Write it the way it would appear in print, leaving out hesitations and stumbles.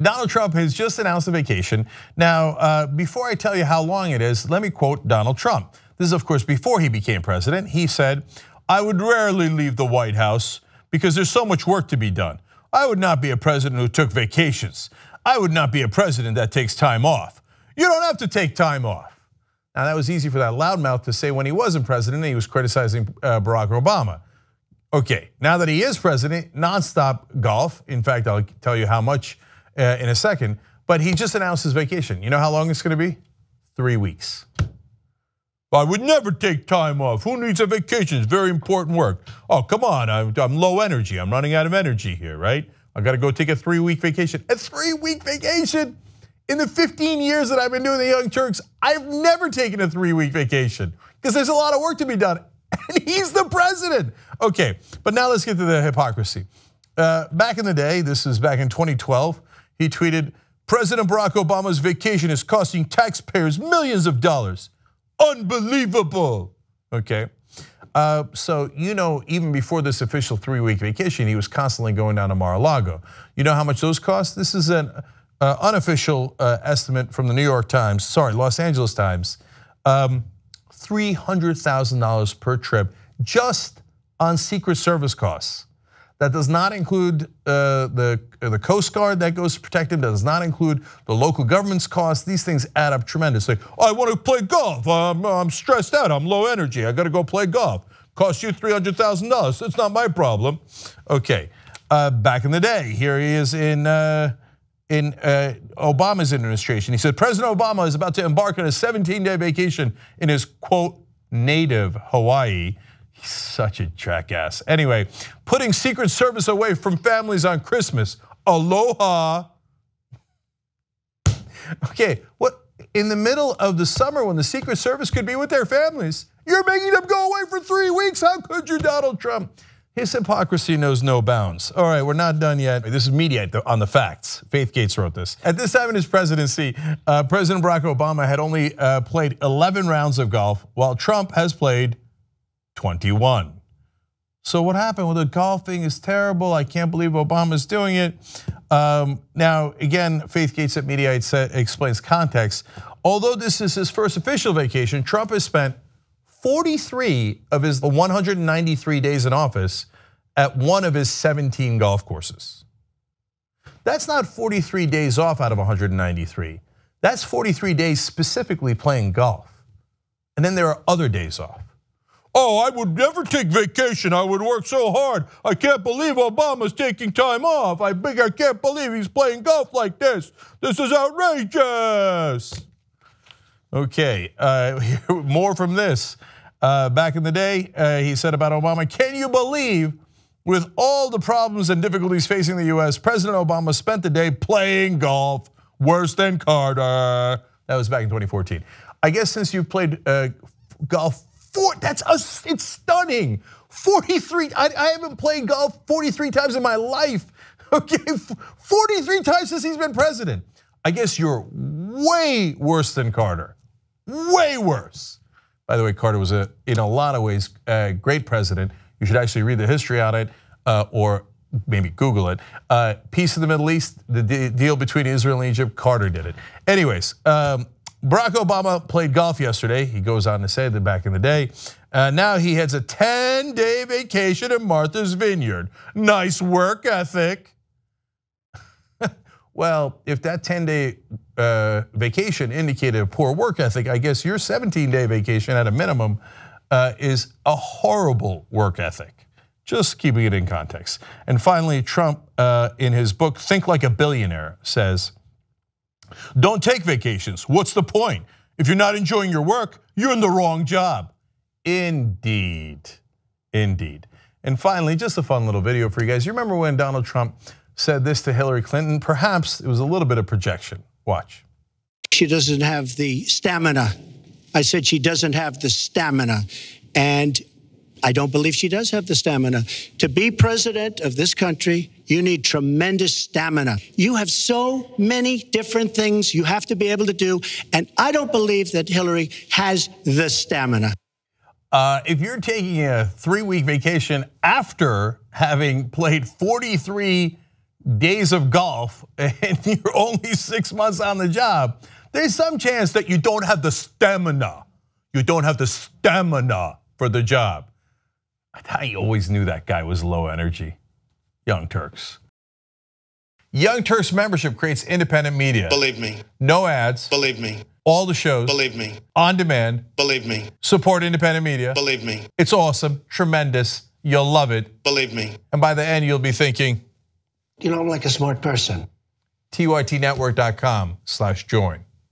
Donald Trump has just announced a vacation. Now, before I tell you how long it is, let me quote Donald Trump. This is, of course, before he became president. He said, "I would rarely leave the White House because there's so much work to be done. I would not be a president who took vacations. I would not be a president that takes time off. You don't have to take time off." Now, that was easy for that loudmouth to say when he wasn't president. He was criticizing Barack Obama. Okay, now that he is president, nonstop golf. In fact, I'll tell you how much in a second. But he just announced his vacation. You know how long it's going to be? 3 weeks. I would never take time off. Who needs a vacation? It's very important work. Oh, come on, I'm low energy. I'm running out of energy here, right? I got to go take a 3-week vacation. A 3-week vacation? In the 15 years that I've been doing the Young Turks, I've never taken a 3-week vacation because there's a lot of work to be done. And he's the president. Okay, but now let's get to the hypocrisy. Back in the day, this is back in 2012, he tweeted, "President Barack Obama's vacation is costing taxpayers millions of dollars. Unbelievable." Okay, so you know, even before this official 3-week vacation, he was constantly going down to Mar-a-Lago. You know how much those cost? This is an unofficial estimate from the Los Angeles Times. $300,000 per trip just on Secret Service costs. That does not include the Coast Guard that goes to protect him. That does not include the local government's costs. These things add up tremendously. I want to play golf. I'm stressed out. I'm low energy. I got to go play golf. Cost you $300,000. That's not my problem. Okay, back in the day, here he is in Obama's administration. He said President Obama is about to embark on a 17-day vacation in his quote native Hawaii. He's such a jackass. Anyway, putting Secret Service away from families on Christmas. Aloha. Okay, what in the middle of the summer when the Secret Service could be with their families, you're making them go away for 3 weeks. How could you, Donald Trump? His hypocrisy knows no bounds. All right, we're not done yet. This is media on the facts. Faith Gates wrote this. At this time in his presidency, President Barack Obama had only played 11 rounds of golf, while Trump has played 21. So what happened? Well, the golfing is terrible. I can't believe Obama's doing it. Now, again, Faith Gates at Mediaite explains context. Although this is his first official vacation, Trump has spent 43 of his 193 days in office at one of his 17 golf courses. That's not 43 days off out of 193. That's 43 days specifically playing golf. And then there are other days off. Oh, I would never take vacation. I would work so hard. I can't believe Obama's taking time off. I can't believe he's playing golf like this. This is outrageous. Okay, more from this. Back in the day, he said about Obama, "Can you believe with all the problems and difficulties facing the US, President Obama spent the day playing golf, worse than Carter." That was back in 2014. I guess since you've played golf, it's stunning. 43, I haven't played golf 43 times in my life. Okay, 43 times since he's been president. I guess you're way worse than Carter, way worse. By the way, Carter was in a lot of ways a great president. You should actually read the history on it or maybe Google it. Peace in the Middle East, the deal between Israel and Egypt, Carter did it. Anyways, Barack Obama played golf yesterday. He goes on to say that back in the day. Now he heads a 10-day vacation in Martha's Vineyard. Nice work ethic. Well, if that 10-day vacation indicated a poor work ethic, I guess your 17-day vacation at a minimum is a horrible work ethic. Just keeping it in context. And finally, Trump in his book, Think Like a Billionaire, says, "Don't take vacations. What's the point? If you're not enjoying your work, you're in the wrong job." Indeed, indeed. And finally, just a fun little video for you guys. You remember when Donald Trump said this to Hillary Clinton? Perhaps it was a little bit of projection. Watch. She doesn't have the stamina. I said she doesn't have the stamina. And I don't believe she does have the stamina. To be president of this country, you need tremendous stamina. You have so many different things you have to be able to do. And I don't believe that Hillary has the stamina. If you're taking a 3-week vacation after having played 43 days of golf and you're only 6 months on the job, there's some chance that you don't have the stamina. You don't have the stamina for the job. I always knew that guy was low energy. Young Turks. Young Turks membership creates independent media. Believe me. No ads. Believe me. All the shows. Believe me. On demand. Believe me. Support independent media. Believe me. It's awesome, tremendous. You'll love it. Believe me. And by the end, you'll be thinking, you know, I'm like a smart person. tytnetwork.com/join.